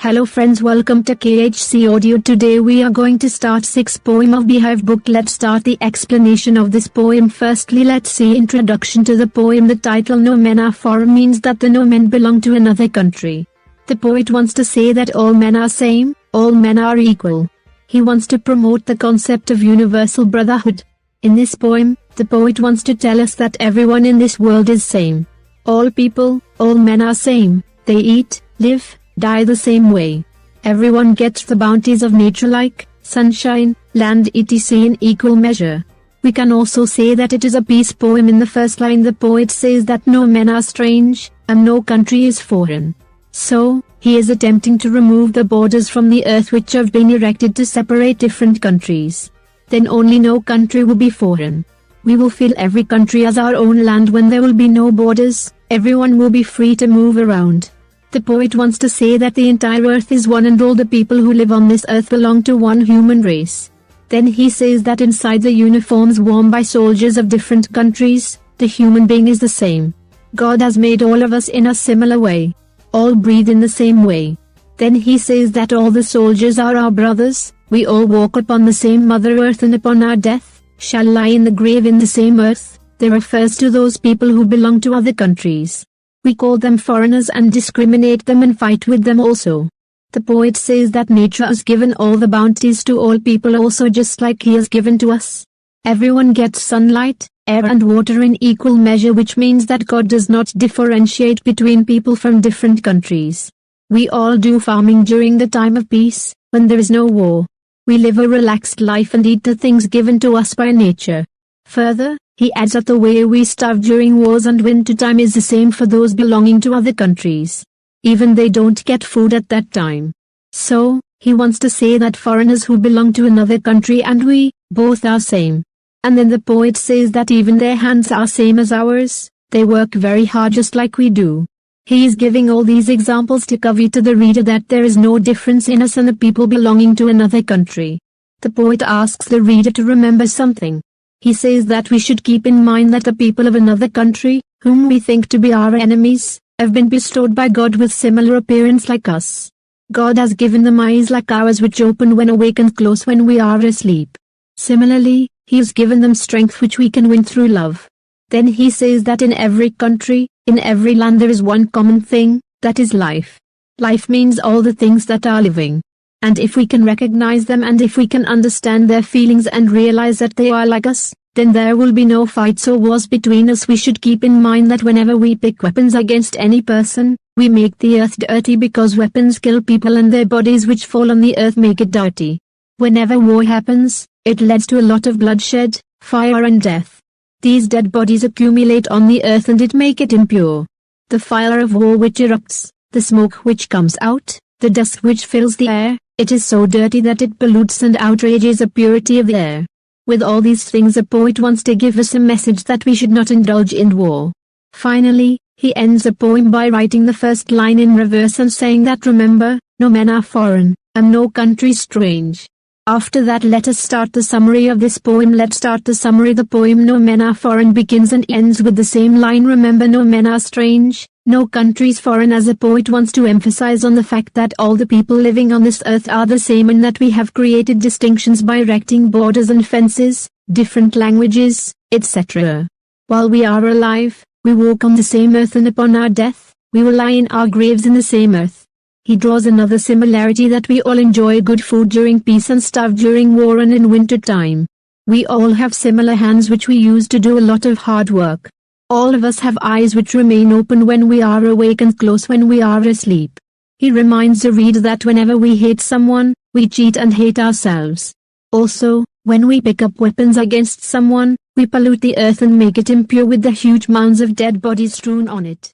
Hello friends, welcome to KHC Audio. Today we are going to start 6th poem of Beehive book. Let's start the explanation of this poem. Firstly, let's see introduction to the poem. The title No Men Are Foreign means that the no men belong to another country. The poet wants to say that all men are same, all men are equal. He wants to promote the concept of universal brotherhood. In this poem, the poet wants to tell us that everyone in this world is same. All people, all men are same. They eat, live, die the same way. Everyone gets the bounties of nature like sunshine, land etc. in equal measure. We can also say that it is a peace poem. In the first line the poet says that no men are strange, and no country is foreign. So, he is attempting to remove the borders from the earth which have been erected to separate different countries. Then only no country will be foreign. We will feel every country as our own land when there will be no borders, everyone will be free to move around. The poet wants to say that the entire earth is one and all the people who live on this earth belong to one human race. Then he says that inside the uniforms worn by soldiers of different countries, the human being is the same. God has made all of us in a similar way. All breathe in the same way. Then he says that all the soldiers are our brothers, we all walk upon the same Mother Earth and upon our death, shall lie in the grave in the same earth. They refers to those people who belong to other countries. We call them foreigners and discriminate them and fight with them also. The poet says that nature has given all the bounties to all people also just like he has given to us. Everyone gets sunlight, air and water in equal measure, which means that God does not differentiate between people from different countries. We all do farming during the time of peace, when there is no war. We live a relaxed life and eat the things given to us by nature. Further, he adds that the way we starve during wars and winter time is the same for those belonging to other countries. Even they don't get food at that time. So, he wants to say that foreigners who belong to another country and we, both are same. And then the poet says that even their hands are same as ours, they work very hard just like we do. He is giving all these examples to convey to the reader that there is no difference in us and the people belonging to another country. The poet asks the reader to remember something. He says that we should keep in mind that the people of another country, whom we think to be our enemies, have been bestowed by God with similar appearance like us. God has given them eyes like ours which open when awake and close when we are asleep. Similarly, He has given them strength which we can win through love. Then he says that in every country, in every land there is one common thing, that is life. Life means all the things that are living. And if we can recognize them and if we can understand their feelings and realize that they are like us, then there will be no fights or wars between us. We should keep in mind that whenever we pick weapons against any person, we make the earth dirty because weapons kill people and their bodies which fall on the earth make it dirty. Whenever war happens, it leads to a lot of bloodshed, fire and death. These dead bodies accumulate on the earth and it make it impure. The fire of war which erupts, the smoke which comes out, the dust which fills the air, it is so dirty that it pollutes and outrages the purity of the air. With all these things the poet wants to give us a message that we should not indulge in war. Finally, he ends the poem by writing the first line in reverse and saying that remember, no men are foreign, and no country strange. After that let us start the summary of this poem. Let's start the summary. The poem No Men Are Foreign begins and ends with the same line, remember no men are strange, no countries foreign, as the poet wants to emphasize on the fact that all the people living on this earth are the same and that we have created distinctions by erecting borders and fences, different languages, etc. While we are alive, we walk on the same earth and upon our death, we will lie in our graves in the same earth. He draws another similarity that we all enjoy good food during peace and starve during war and in winter time. We all have similar hands which we use to do a lot of hard work. All of us have eyes which remain open when we are awake and close when we are asleep. He reminds the reader that whenever we hate someone, we cheat and hate ourselves. Also, when we pick up weapons against someone, we pollute the earth and make it impure with the huge mounds of dead bodies strewn on it.